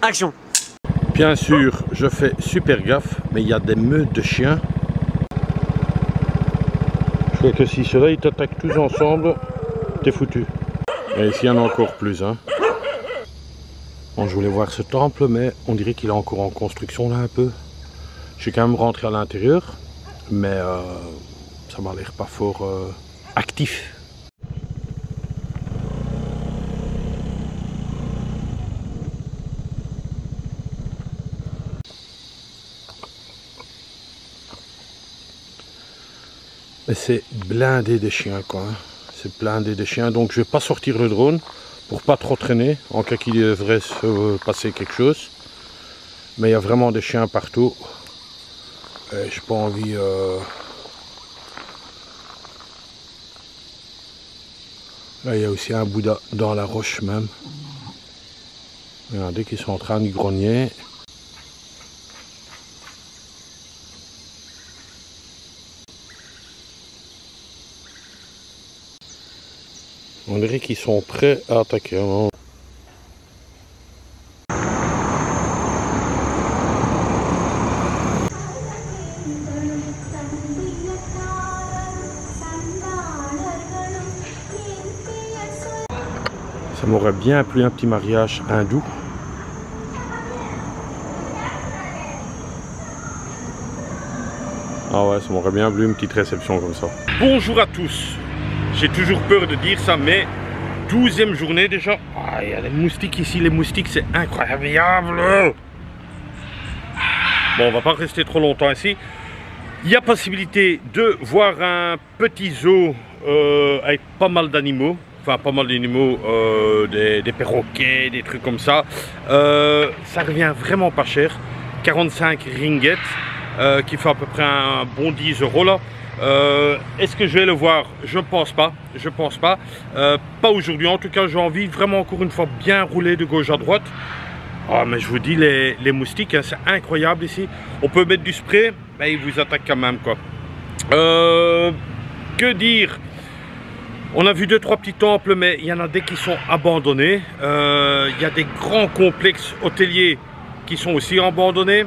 Action. Bien sûr, je fais super gaffe, mais il y a des meutes de chiens. Je crois que si ceux-là ils t'attaquent tous ensemble, t'es foutu. Et ici il y en a encore plus. Hein. Bon, je voulais voir ce temple, mais on dirait qu'il est encore en construction là un peu. Je suis quand même rentré à l'intérieur, mais ça m'a l'air pas fort actif. Mais c'est blindé de chiens quoi. Hein. C'est blindé de chiens, donc je vais pas sortir le drone pour pas trop traîner en cas qu'il devrait se passer quelque chose. Mais il y a vraiment des chiens partout. Et j'ai pas envie. Là il y a aussi un Bouddha dans la roche même. Regardez qu'ils sont en train de grogner. On dirait qu'ils sont prêts à attaquer. Hein. Ça m'aurait bien plu un petit mariage hindou. Ah ouais, ça m'aurait bien plu une petite réception comme ça. Bonjour à tous. J'ai toujours peur de dire ça, mais 12e journée déjà. Ah, il y a les moustiques ici, les moustiques, c'est incroyable. Bon, on va pas rester trop longtemps ici. Il y a possibilité de voir un petit zoo avec pas mal d'animaux. Enfin, pas mal d'animaux, des perroquets, des trucs comme ça. Ça revient vraiment pas cher. 45 ringgits, qui fait à peu près un bon 10 € là. Est-ce que je vais le voir? Je pense pas. Je pense pas. Pas aujourd'hui. En tout cas, j'ai envie vraiment encore une fois bien rouler de gauche à droite. Oh, mais je vous dis, les moustiques, hein, c'est incroyable ici. On peut mettre du spray, mais ils vous attaquent quand même quoi. Que dire? On a vu 2-3 petits temples, mais il y en a des qui sont abandonnés. Il y a des grands complexes hôteliers qui sont aussi abandonnés.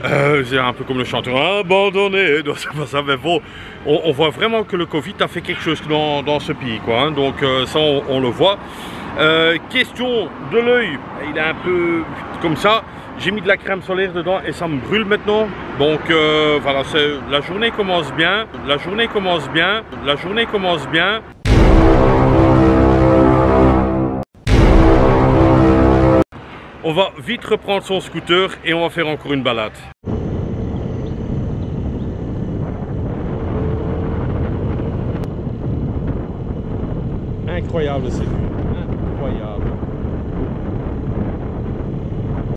C'est un peu comme le chanteur abandonné, donc c'est pas ça, mais bon, on voit vraiment que le Covid a fait quelque chose dans ce pays, quoi. Hein, donc ça, on le voit. Question de l'œil, il est un peu comme ça. J'ai mis de la crème solaire dedans et ça me brûle maintenant. Donc voilà, la journée commence bien. La journée commence bien. La journée commence bien. On va vite reprendre son scooter et on va faire encore une balade. Incroyable cette vue, incroyable.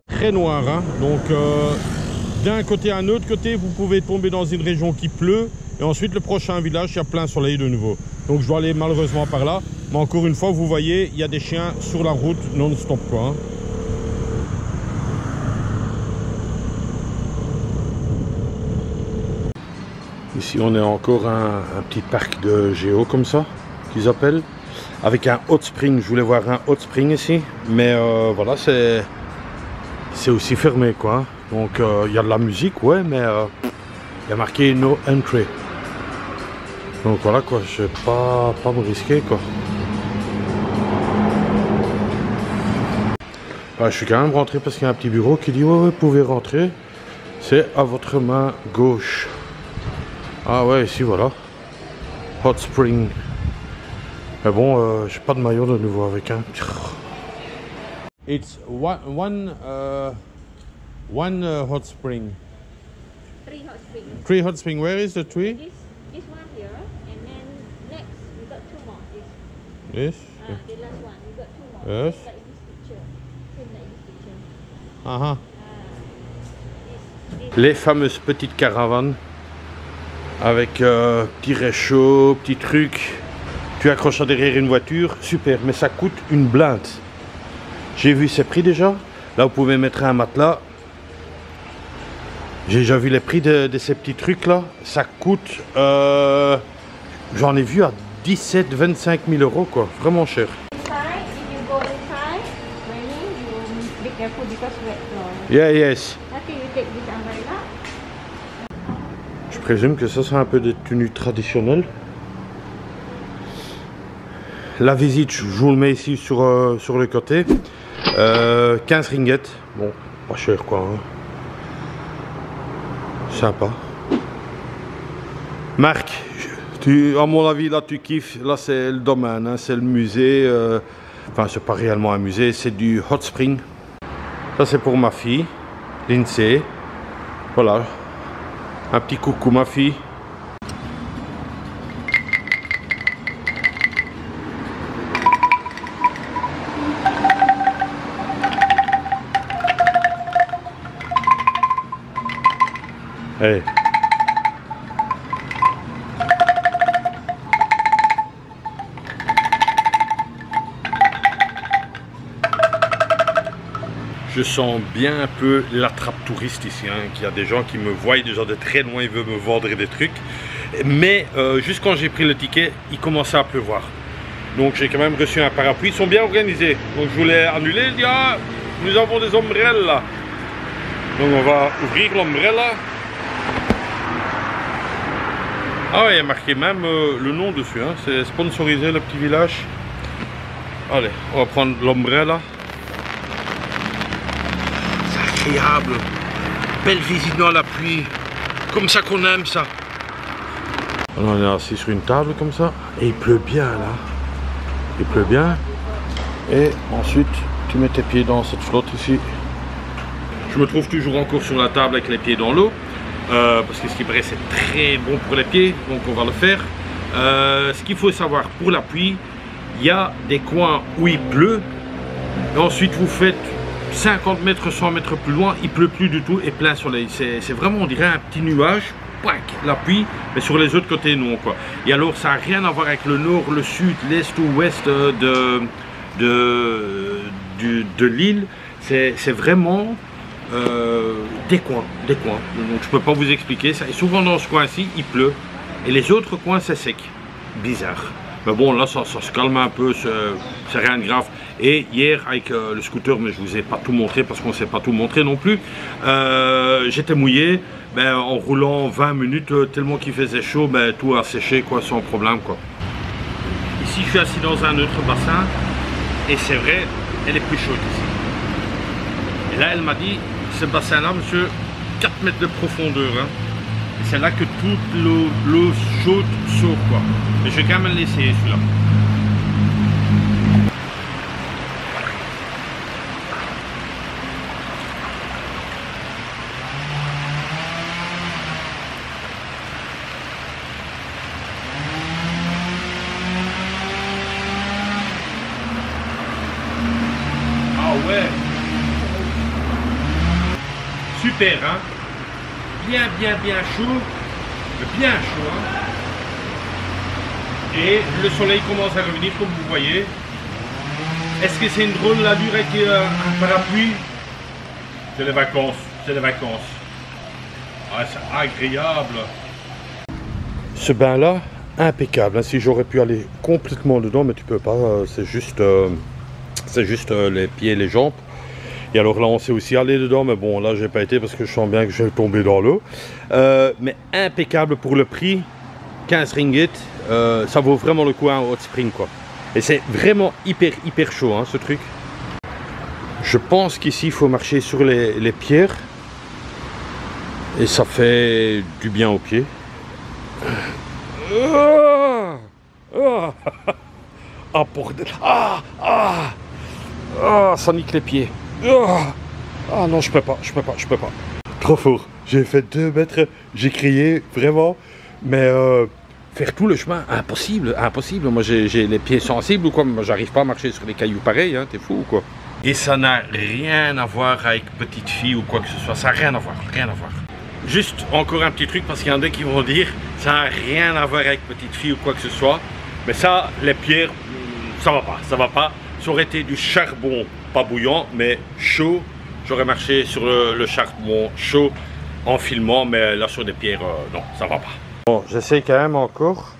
Très noir, hein. Donc d'un côté à un autre côté, vous pouvez tomber dans une région qui pleut. Et ensuite le prochain village, il y a plein soleil de nouveau. Donc je dois aller malheureusement par là. Mais encore une fois, vous voyez, il y a des chiens sur la route non-stop quoi. Hein. Ici on est encore un petit parc de géo comme ça, qu'ils appellent, avec un hot spring. Je voulais voir un hot spring ici, mais voilà, c'est aussi fermé quoi. Donc il y a de la musique, ouais, mais il y a marqué no entry. Donc voilà quoi, je vais pas me risquer quoi. Je suis quand même rentré parce qu'il y a un petit bureau qui dit ouais, vous pouvez rentrer, c'est à votre main gauche. Ah ouais, ici voilà, hot spring. Mais bon, j'ai pas de maillot de nouveau avec un. It's one hot spring. 3 hot springs. 3 hot spring. Where is the tree? This one here, and then next we got 2 more. This. The last one we got 2 more. Yes. Like this picture, same like this picture. Ah ah. This. Les fameuses petites caravanes avec petit réchaud, petit truc. Tu accroches ça derrière une voiture, super, mais ça coûte une blinde. J'ai vu ces prix déjà. Là, vous pouvez mettre un matelas. J'ai déjà vu les prix de ces petits trucs là. Ça coûte, j'en ai vu à 17-25 000 € quoi, vraiment cher. careful because wet floor. Yeah, yes. Okay, you take this umbrella. Je présume que ça c'est un peu des tenues traditionnelles. La visite, je vous le mets ici sur le côté. 15 ringgits. Bon, pas cher quoi. Hein. Sympa. Marc, à mon avis, là tu kiffes. Là c'est le domaine, hein, c'est le musée. Enfin, c'est pas réellement un musée, c'est du hot spring. Ça c'est pour ma fille, Lindsay. Voilà. Un petit coucou ma fille. Hey. Je sens bien un peu la trappe touriste ici, hein, qu'il y a des gens qui me voient déjà de très loin, ils veulent me vendre des trucs. Mais juste quand j'ai pris le ticket, il commençait à pleuvoir. Donc j'ai quand même reçu un parapluie, ils sont bien organisés. Donc je voulais annuler, il dit ah, nous avons des ombrelles là. Donc on va ouvrir l'ombrella. Ah ouais, il y a marqué même le nom dessus, hein. C'est sponsorisé le petit village. Allez, on va prendre l'ombrella. C'est agréable. Belle visite dans la pluie. Comme ça qu'on aime ça. On est assis sur une table comme ça. Et il pleut bien là. Il pleut bien. Et ensuite, tu mets tes pieds dans cette flotte ici. Je me trouve toujours encore sur la table avec les pieds dans l'eau. Parce que ce qui paraît c'est très bon pour les pieds, donc on va le faire. Ce qu'il faut savoir pour la pluie, il y a des coins où il pleut, et ensuite vous faites 50 mètres, 100 mètres plus loin, il pleut plus du tout et plein soleil. C'est vraiment, on dirait un petit nuage, pac, la pluie, mais sur les autres côtés non quoi. Et alors ça n'a rien à voir avec le nord, le sud, l'est ou l'ouest de l'île. C'est vraiment des coins. Donc je peux pas vous expliquer ça. Et souvent dans ce coin-ci, il pleut. Et les autres coins, c'est sec. Bizarre. Mais bon, là, ça se calme un peu. C'est rien de grave. Et hier, avec le scooter, mais je vous ai pas tout montré parce qu'on ne sait pas tout montrer non plus. J'étais mouillé. Ben, en roulant 20 minutes, tellement qu'il faisait chaud, ben, tout a séché quoi, sans problème. Quoi. Ici, je suis assis dans un autre bassin. Et c'est vrai, elle est plus chaude ici. Et là, elle m'a dit, ce bassin-là, monsieur, 4 mètres de profondeur. Hein. Et c'est là que toute l'eau chaude sort, quoi. Mais je vais quand même le laisser, celui-là. Ah ouais. Super, hein? Bien chaud, bien chaud, hein? Et le soleil commence à revenir, comme vous voyez. Est-ce que c'est une drôle d'allure avec un parapluie? C'est les vacances, Ah, c'est agréable. Ce bain-là, impeccable, hein? Si j'aurais pu aller complètement dedans, mais tu peux pas, c'est juste les pieds et les jambes. Et alors là, on sait aussi aller dedans, mais bon, là, j'ai pas été parce que je sens bien que je vais tomber dans l'eau. Mais impeccable pour le prix, 15 ringgits, ça vaut vraiment le coup un hot spring, quoi. Et c'est vraiment hyper chaud, hein, ce truc. Je pense qu'ici, il faut marcher sur les pierres. Et ça fait du bien aux pieds. Ah, bordel. Ça nique les pieds. Ah non, je peux pas. Trop fort. J'ai fait 2 mètres, j'ai crié, vraiment. Mais faire tout le chemin, impossible. Moi, j'ai les pieds sensibles ou quoi. Moi, j'arrive pas à marcher sur des cailloux pareils, hein. T'es fou ou quoi? Et ça n'a rien à voir avec petite fille ou quoi que ce soit. Ça n'a rien à voir. Juste encore un petit truc, parce qu'il y en a qui vont dire ça n'a rien à voir avec petite fille ou quoi que ce soit. Mais ça, les pierres, ça va pas. Ça aurait été du charbon, pas bouillant, mais chaud. J'aurais marché sur le charbon chaud en filmant, mais là sur des pierres, non, ça va pas. Bon, j'essaie quand même encore.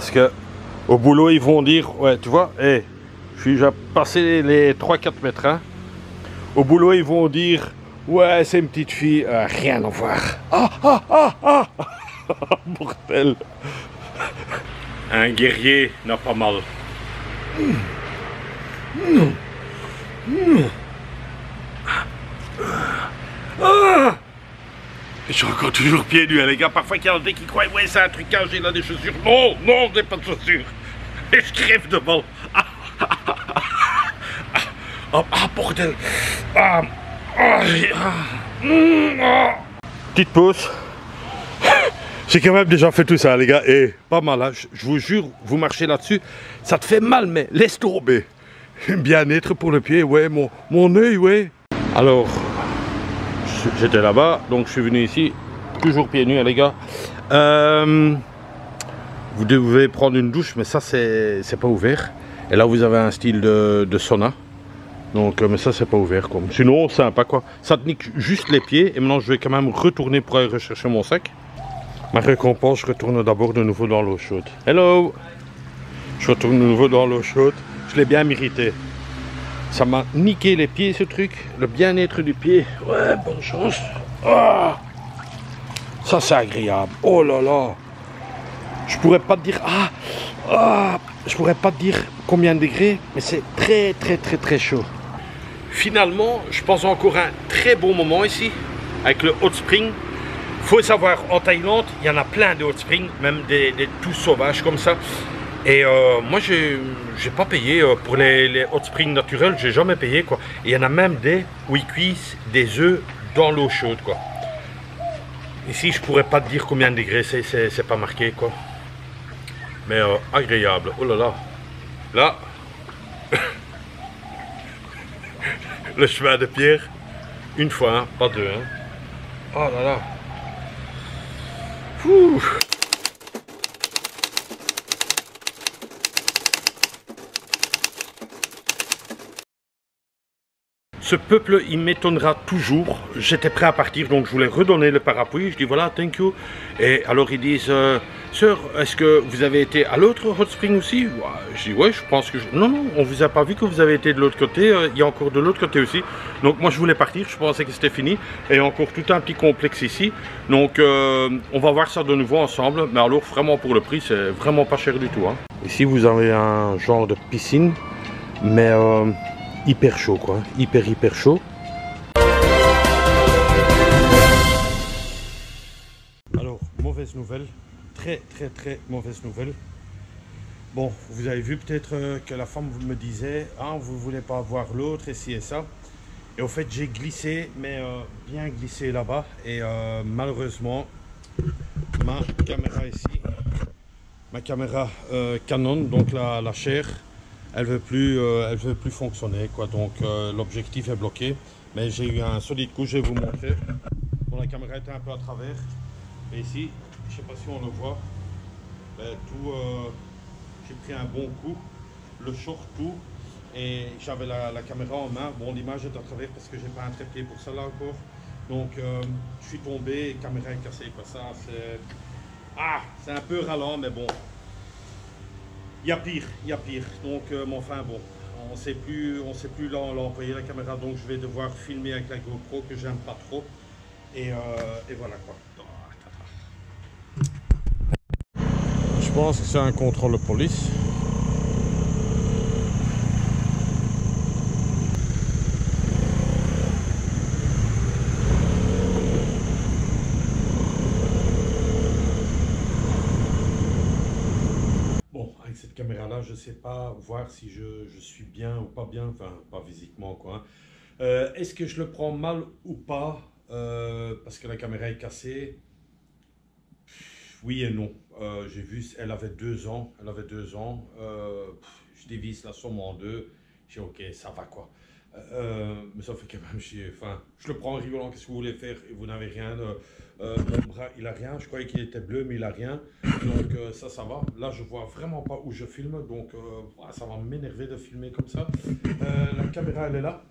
Parce que au boulot, ils vont dire, ouais, tu vois, hey, je suis déjà passé les 3-4 mètres. Hein. Au boulot, ils vont dire, ouais, c'est une petite fille, rien à voir. Bordel. Un guerrier n'a pas mal. Je suis encore toujours pieds nus, hein, les gars. Parfois, il y en a des qui croient, ouais, c'est un trucage, il a des chaussures. Non, non, j'ai pas de chaussures. Et je crève de mal. Bordel. Petite pause. J'ai quand même déjà fait tout ça, les gars. Et pas mal, hein. Je vous jure, vous marchez là-dessus, ça te fait mal, mais laisse tomber. Bien-être pour le pied, ouais, mon œil, ouais. Alors, j'étais là-bas, donc je suis venu ici, toujours pieds nus, hein, les gars. Vous devez prendre une douche, mais ça, c'est pas ouvert. Et là, vous avez un style de sauna. Donc, mais ça, c'est pas ouvert, quoi. Sinon, sympa, quoi. Ça te nique juste les pieds. Et maintenant, je vais quand même retourner pour aller rechercher mon sac. Ma récompense, je retourne d'abord de nouveau dans l'eau chaude. Hello! Je retourne de nouveau dans l'eau chaude. Je l'ai bien mérité. Ça m'a niqué les pieds, ce truc. Le bien-être du pied. Ouais, bonne chance. Ah, ça, c'est agréable. Oh là là. Je pourrais pas te dire... je pourrais pas te dire combien de degrés, mais c'est très, très, très, très chaud. Finalement, je pense encore un très bon moment ici, avec le hot spring. Faut savoir, en Thaïlande, il y en a plein de hot springs, même des tout sauvages comme ça. Et moi, j'ai pas payé pour les hot springs naturels, j'ai jamais payé, quoi. Et il y en a même des où ils cuisent des œufs dans l'eau chaude, quoi. Ici, je pourrais pas te dire combien de degrés, c'est pas marqué, quoi. Mais agréable. Oh là là. Là. Le chemin de pierre. Une fois, hein, pas deux. Hein. Oh là là. Ouh. Ce peuple, il m'étonnera toujours. J'étais prêt à partir, donc je voulais redonner le parapluie. Je dis voilà, thank you. Et alors ils disent, sœur, est-ce que vous avez été à l'autre hot spring aussi? Je dis ouais, je pense que... Non, non, on vous a pas vu que vous avez été de l'autre côté. Il y a encore de l'autre côté aussi. Donc moi je voulais partir, je pensais que c'était fini. Et encore tout un petit complexe ici. Donc on va voir ça de nouveau ensemble. Mais alors vraiment pour le prix, c'est vraiment pas cher du tout. Hein. Ici vous avez un genre de piscine, mais... hyper chaud, quoi, hyper chaud. Alors, mauvaise nouvelle, très mauvaise nouvelle. Bon, vous avez vu peut-être que la femme me disait, ah, vous voulez pas voir l'autre et ci et ça. Et au fait, j'ai glissé, mais bien glissé là-bas. Et malheureusement, ma caméra ici, ma caméra Canon, donc la chair, elle veut plus fonctionner, quoi. Donc l'objectif est bloqué, mais j'ai eu un solide coup, je vais vous montrer. Bon, la caméra était un peu à travers, et ici, je sais pas si on le voit, ben, tout, j'ai pris un bon coup, le short tout, et j'avais la caméra en main. Bon, l'image est à travers parce que j'ai pas un trépied pour ça là encore, donc je suis tombé, la caméra est cassée, quoi. Ça c'est un peu ralent, mais bon. Il y a pire. Donc, mais enfin bon, on sait plus l'employer la caméra, donc je vais devoir filmer avec la GoPro que j'aime pas trop. Et voilà quoi. Je pense que c'est un contrôle de police. Cette caméra là, je sais pas voir si je suis bien ou pas bien, enfin pas physiquement quoi. Est-ce que je le prends mal ou pas parce que la caméra est cassée? Oui et non. J'ai vu, elle avait 2 ans, je divise la somme en deux, j'ai dit ok, ça va quoi. Mais ça fait quand même chier. Enfin, je le prends en rigolant, qu'est-ce que vous voulez faire et vous n'avez rien. Mon bras, il a rien. Je croyais qu'il était bleu, mais il a rien. Donc ça va. Là, je vois vraiment pas où je filme, donc ça va m'énerver de filmer comme ça. La caméra, elle est là.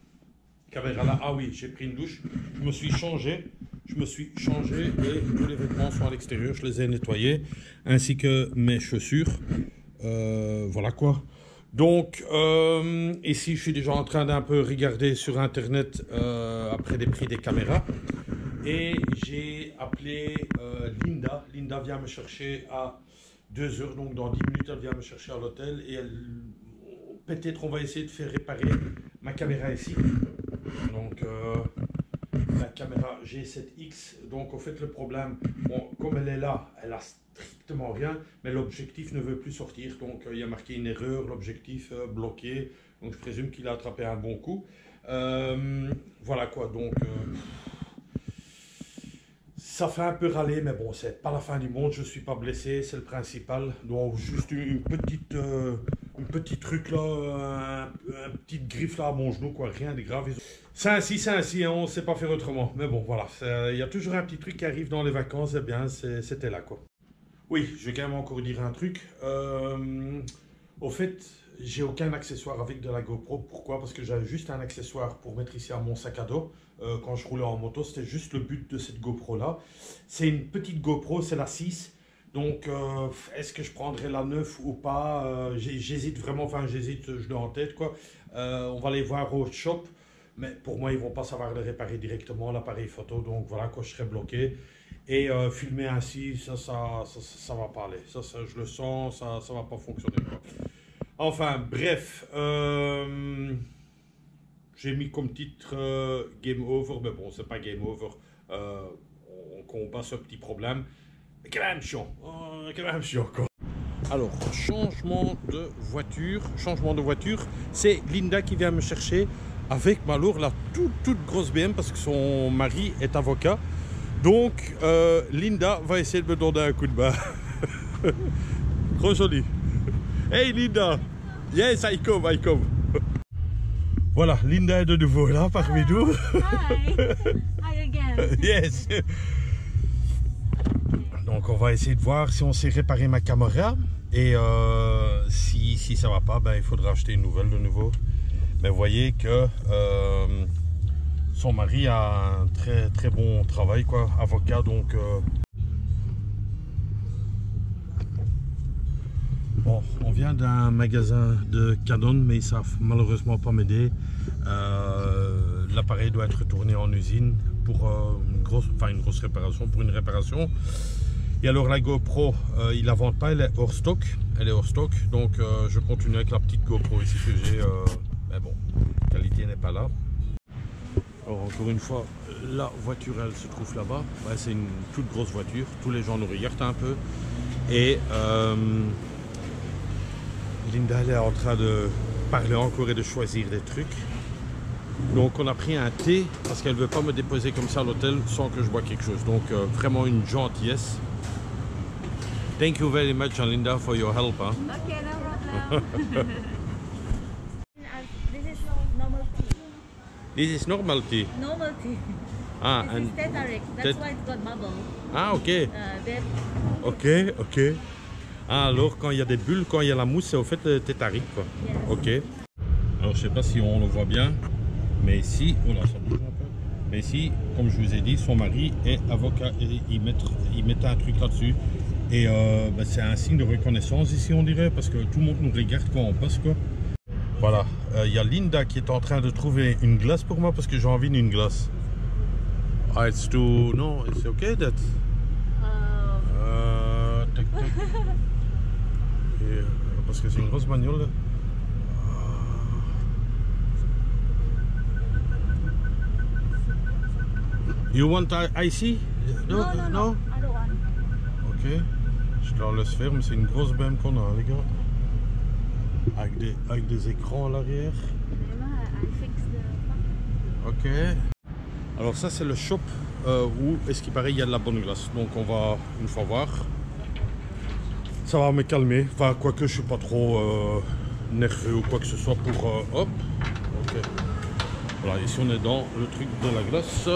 caméra là. Ah oui, j'ai pris une douche. Je me suis changé. Et tous les vêtements sont à l'extérieur. Je les ai nettoyés. Ainsi que mes chaussures. Voilà quoi. Donc, ici, je suis déjà en train d'un peu regarder sur Internet après les prix des caméras. Et j'ai appelé Linda. Linda vient me chercher à 2 heures. Donc, dans 10 minutes, elle vient me chercher à l'hôtel. Et peut-être on va essayer de faire réparer ma caméra ici. Donc, la caméra G7X. Donc, en fait, le problème, bon, comme elle est là, elle a strictement rien, mais l'objectif ne veut plus sortir. Donc, il y a marqué une erreur, l'objectif bloqué. Donc, je présume qu'il a attrapé un bon coup. Voilà quoi. Donc, ça fait un peu râler, mais bon, c'est pas la fin du monde. Je suis pas blessé, c'est le principal. Donc, juste une petite truc là, un petite griffe là à mon genou, quoi, rien de grave. C'est ainsi, hein, on ne sait pas faire autrement. Mais bon, voilà, il y a toujours un petit truc qui arrive dans les vacances, et bien, c'était là, quoi. Oui, je vais quand même encore dire un truc. Au fait, j'ai aucun accessoire avec de la GoPro. Pourquoi? Parce que j'avais juste un accessoire pour mettre ici à mon sac à dos. Quand je roulais en moto, c'était juste le but de cette GoPro là. C'est une petite GoPro, c'est la 6. Donc, est-ce que je prendrais la 9 ou pas? J'hésite vraiment, enfin j'hésite, je l'ai en tête quoi. On va aller voir au shop. Mais pour moi, ils ne vont pas savoir le réparer directement, l'appareil photo. Donc voilà, quoi, je serai bloqué. Et filmer ainsi, ça va pas aller. Ça, je le sens, ça va pas fonctionner, quoi. Enfin, bref. J'ai mis comme titre Game Over. Mais bon, c'est pas Game Over. On combat ce petit problème. Mais quand même chiant. Quoi. Alors, changement de voiture. C'est Linda qui vient me chercher avec Malour, la toute grosse BM, parce que son mari est avocat. Donc, Linda va essayer de me donner un coup de main. Trop joli. Hey Linda! Yes, I come. Voilà, Linda est de nouveau là parmi nous. Hi again. Yes. Donc, on va essayer de voir si on sait réparer ma caméra. Et si ça va pas, ben, il faudra acheter une nouvelle de nouveau. Mais vous voyez que son mari a un très bon travail, quoi, avocat, donc bon, on vient d'un magasin de Canon, mais ils savent malheureusement pas m'aider. L'appareil doit être retourné en usine pour une grosse réparation, Et alors la GoPro, ils la vendent pas, elle est hors stock. Donc je continue avec la petite GoPro ici que j'ai. Mais bon, la qualité n'est pas là. Alors encore une fois, la voiture elle se trouve là-bas. Ouais, c'est une toute grosse voiture. Tous les gens nous regardent un peu. Et Linda elle est en train de parler encore et de choisir des trucs. Donc on a pris un thé parce qu'elle ne veut pas me déposer comme ça à l'hôtel sans que je bois quelque chose. Donc vraiment une gentillesse. Thank you very much Linda for your help. Hein. Okay, no problem. This is normal tea. This is normal tea. Normal tea. Ah, This is Tetarix. That's why it's got bubble. Ah, ok. Very... Ok. Ah, alors quand il y a des bulles, quand il y a la mousse, c'est au fait le tétarique, quoi. Yes. Ok. Alors je sais pas si on le voit bien, mais ici, oh là, ça bouge un peu. Mais ici, comme je vous ai dit, son mari est avocat et il met un truc là-dessus. Et ben, c'est un signe de reconnaissance ici, on dirait, parce que tout le monde nous regarde quand on passe, quoi. Voilà, il y a Linda qui est en train de trouver une glace pour moi parce que j'ai envie d'une glace. Ah, it's too... No, it's okay that... Tac. Et, parce que c'est une grosse bagnole. You want icy? No. I don't want. Ok. Je te la laisse faire, mais c'est une grosse BM qu'on a, les gars. Avec des écrans à l'arrière. I fix the... Ok. Alors ça c'est le shop où est-ce qu'il paraît il y a de la bonne glace. Donc on va une fois voir. Ça va me calmer. Enfin quoique je suis pas trop nerveux ou quoi que ce soit pour hop. Ok. Voilà, ici on est dans le truc de la glace.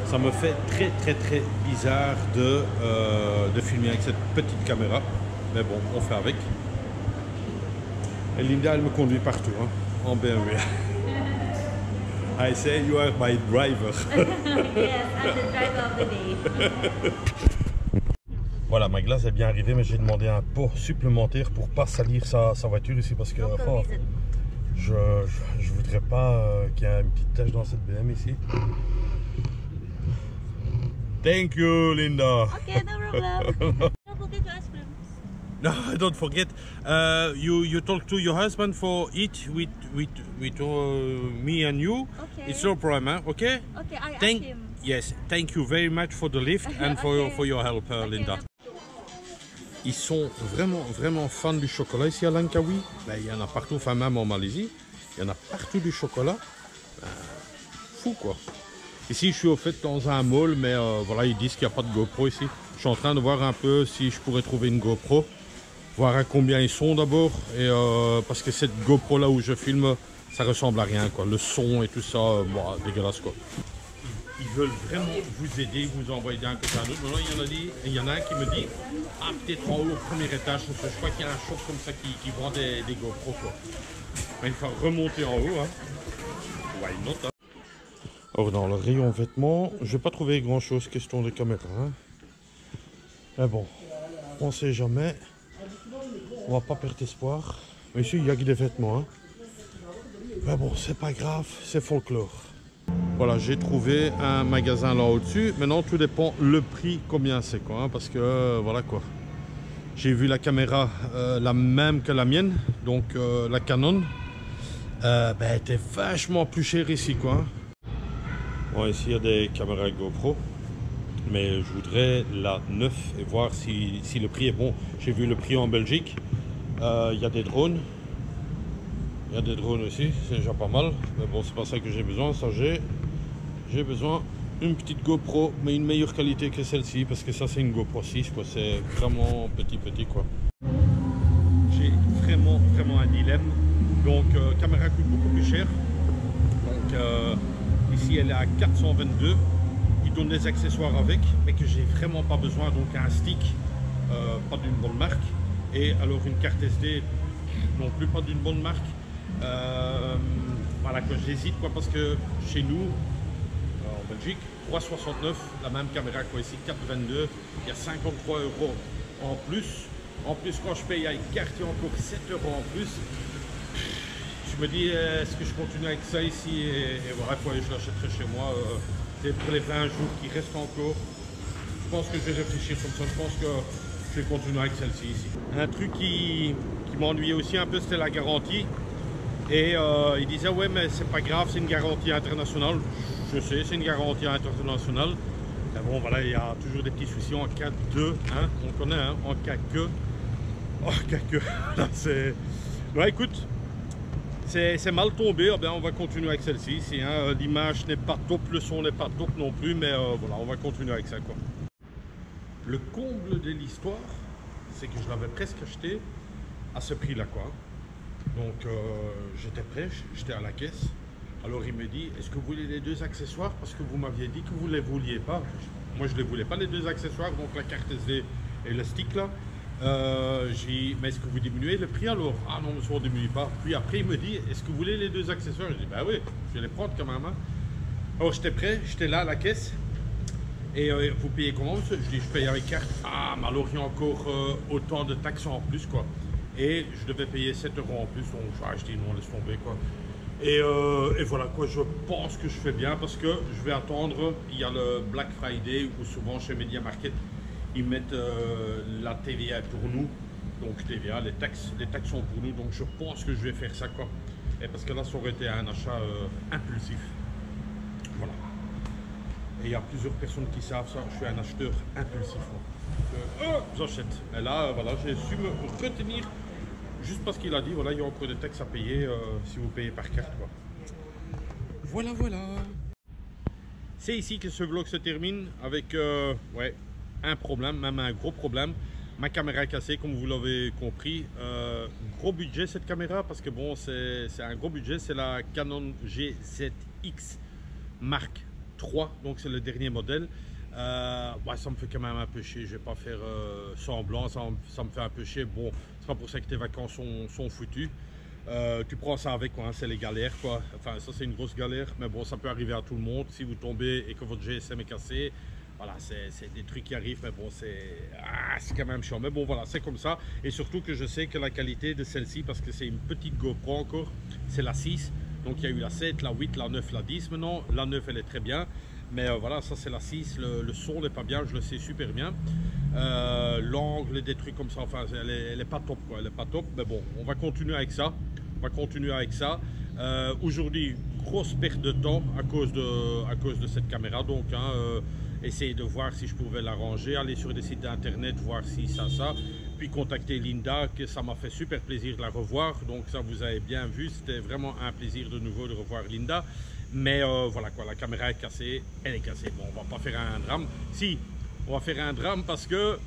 Ça me fait très bizarre de filmer avec cette petite caméra. Mais bon, on fait avec. Et Linda, elle me conduit partout, hein, en BMW. I say you are my driver. Yes, I'm the driver of the day. Voilà, ma glace est bien arrivée, mais j'ai demandé un pot supplémentaire pour pas salir sa voiture ici parce que oh, je voudrais pas qu'il y ait une petite tache dans cette BM ici. Thank you, Linda. Okay, no problem. Don't forget your ice cream. No, don't forget. You talk to your husband for eat with me and you. Okay. It's no problem, huh? Okay. Okay, I ask Thank him. yes, thank you very much for the lift and Okay. for your help, Linda. Ils sont vraiment fans du chocolat ici à Langkawi. Ben, il y en a partout, enfin même en Malaisie. Il y en a partout du chocolat. Fou quoi. Ici je suis au fait dans un mall, mais voilà, ils disent qu'il n'y a pas de GoPro ici. Je suis en train de voir un peu si je pourrais trouver une GoPro. Voir à combien ils sont d'abord. Et parce que cette GoPro là où je filme, ça ressemble à rien quoi. Le son et tout ça, bon, dégueulasse quoi. Ils veulent vraiment vous aider, vous envoyer d'un côté à l'autre. Maintenant, il y en a un qui me dit, ah, peut-être en haut, au premier étage, parce que je crois qu'il y a un shop comme ça qui vend des GoPro, quoi. Mais il faut remonter en haut, hein. Why not, hein. Or, dans le rayon vêtements, je n'ai pas trouvé grand-chose, question de caméra, hein. Mais bon, on ne sait jamais. On va pas perdre espoir. Mais ici, il y a que des vêtements, hein. Mais bon, c'est pas grave, c'est folklore. Voilà, j'ai trouvé un magasin là au-dessus. Maintenant, tout dépend le prix, combien c'est quoi. Hein, parce que voilà quoi. J'ai vu la caméra la même que la mienne, donc la Canon. Ben, elle était vachement plus chère ici quoi. Hein. Bon, ici il y a des caméras GoPro, mais je voudrais la 9 et voir si le prix est bon. J'ai vu le prix en Belgique. Il y a des drones. Il y a des drones aussi, c'est déjà pas mal. Mais bon, c'est pas ça que j'ai besoin. Ça, j'ai besoin d'une petite GoPro, mais une meilleure qualité que celle-ci, parce que ça, c'est une GoPro 6, quoi. C'est vraiment petit, quoi. J'ai vraiment un dilemme. Donc, caméra coûte beaucoup plus cher. Donc, ici, elle est à 422. Ils donnent des accessoires avec, mais que j'ai vraiment pas besoin. Donc, un stick, pas d'une bonne marque. Et alors, une carte SD, non plus pas d'une bonne marque. Voilà quoi, j'hésite quoi parce que chez nous en Belgique 3,69 la même caméra quoi, ici 4,22, il y a 53 € en plus quand je paye avec carte il y a encore 7 € en plus. Je me dis est-ce que je continue avec ça ici et voilà quoi, je l'achèterai chez moi c'est pour les 20 jours qui restent encore. Je pense que je vais réfléchir comme ça, je pense que je vais continuer avec celle-ci ici. Un truc qui m'ennuyait aussi un peu, c'était la garantie. Et il disait ouais mais c'est pas grave, c'est une garantie internationale. Je sais, c'est une garantie internationale. Mais bon voilà, il y a toujours des petits soucis en cas de, hein, on connaît, hein, en cas que. Oh, cas que. Là c'est. Ouais écoute, c'est mal tombé, oh, bien, on va continuer avec celle-ci. Hein, l'image n'est pas top, le son n'est pas top non plus, mais voilà, on va continuer avec ça quoi. Le comble de l'histoire, c'est que je l'avais presque acheté à ce prix-là quoi. Donc j'étais prêt, j'étais à la caisse. Alors il me dit, est-ce que vous voulez les deux accessoires? Parce que vous m'aviez dit que vous ne les vouliez pas. Moi je ne les voulais pas les deux accessoires, donc la carte SD et le stick là. J'ai dit, mais est-ce que vous diminuez le prix alors? Ah non, monsieur, on ne diminue pas. Puis après il me dit, est-ce que vous voulez les deux accessoires? Je dis, bah oui, je vais les prendre quand même. Hein. Alors j'étais prêt, j'étais là à la caisse. Et vous payez comment monsieur? Je dis, je paye avec carte. Ah, mais alors il y a encore autant de taxes en plus quoi. Et je devais payer 7 € en plus, donc je dis non, laisse tomber quoi. Et voilà quoi, je pense que je fais bien parce que je vais attendre, il y a le Black Friday où souvent chez Media Market, ils mettent la TVA pour nous. Donc TVA, les taxes sont pour nous, donc je pense que je vais faire ça quoi. Et parce que là, ça aurait été un achat impulsif. Voilà. Et il y a plusieurs personnes qui savent ça, je suis un acheteur impulsif. J'achète. Et là, voilà, j'ai su me retenir juste parce qu'il a dit, voilà, il y a encore des taxes à payer si vous payez par carte, quoi. Voilà. C'est ici que ce vlog se termine avec, ouais, un problème, même un gros problème. Ma caméra est cassée, comme vous l'avez compris. Gros budget cette caméra, parce que bon, c'est un gros budget. C'est la Canon GZX Mark III, donc c'est le dernier modèle. Ouais, ça me fait quand même un peu chier, je vais pas faire semblant, ça me fait un peu chier. Bon, c'est pas pour ça que tes vacances sont foutues. Tu prends ça avec, quoi, hein, c'est les galères, quoi. Enfin, ça c'est une grosse galère, mais bon, ça peut arriver à tout le monde. Si vous tombez et que votre GSM est cassé, voilà, c'est des trucs qui arrivent, mais bon, c'est quand même chiant. Mais bon, voilà, c'est comme ça. Et surtout que je sais que la qualité de celle-ci, parce que c'est une petite GoPro encore, c'est la 6. Donc il y a eu la 7, la 8, la 9, la 10 maintenant. La 9, elle est très bien. Mais voilà, ça c'est la 6, le son n'est pas bien, je le sais super bien. L'angle, des trucs comme ça, enfin, elle est pas top, quoi, elle est pas top. Mais bon, on va continuer avec ça. On va continuer avec ça. Aujourd'hui, grosse perte de temps à cause de cette caméra. Donc, hein, essayer de voir si je pouvais l'arranger, aller sur des sites d'internet, voir si ça. Puis contacter Linda, que ça m'a fait super plaisir de la revoir. Donc ça, vous avez bien vu, c'était vraiment un plaisir de nouveau de revoir Linda. Mais voilà quoi, la caméra est cassée, elle est cassée. Bon, on va pas faire un drame. Si, on va faire un drame parce que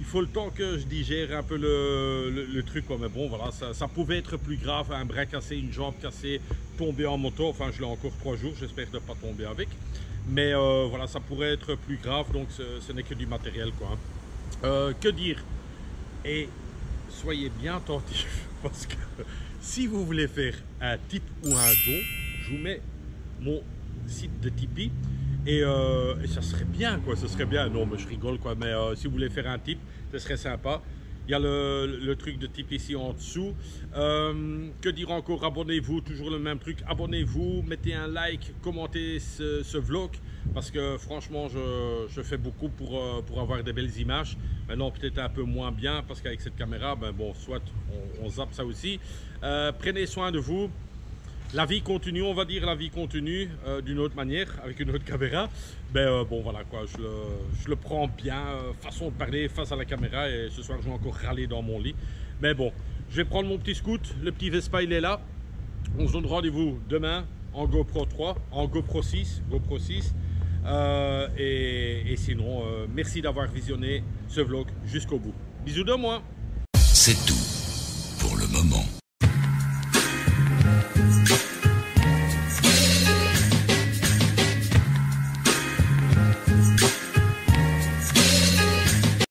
il faut le temps que je digère un peu le truc, quoi. Mais bon, voilà, ça pouvait être plus grave, un bras cassé, une jambe cassée, tomber en moto. Enfin, je l'ai encore 3 jours, j'espère ne pas tomber avec. Mais voilà, ça pourrait être plus grave, donc ce n'est que du matériel, quoi. Que dire? Et soyez bien attentifs, parce que si vous voulez faire un tip ou un don, je vous mets mon site de Tipeee. Et ça serait bien, quoi, ce serait bien. Non, mais je rigole, quoi, mais si vous voulez faire un tip, ce serait sympa. Il y a le truc de tip ici en dessous. Que dire encore? Abonnez-vous, toujours le même truc. Abonnez-vous, mettez un like, commentez ce vlog. Parce que franchement, je fais beaucoup pour avoir des belles images. Maintenant, peut-être un peu moins bien, parce qu'avec cette caméra, ben bon, soit on zappe ça aussi. Prenez soin de vous. La vie continue, on va dire la vie continue d'une autre manière, avec une autre caméra. Ben bon voilà quoi, je le prends bien, façon de parler face à la caméra, et ce soir je vais encore râler dans mon lit. Mais bon, je vais prendre mon petit scoot, le petit Vespa il est là. On se donne rendez-vous demain en GoPro 3, en GoPro 6, et sinon, merci d'avoir visionné ce vlog jusqu'au bout. Bisous de moi. C'est tout pour le moment.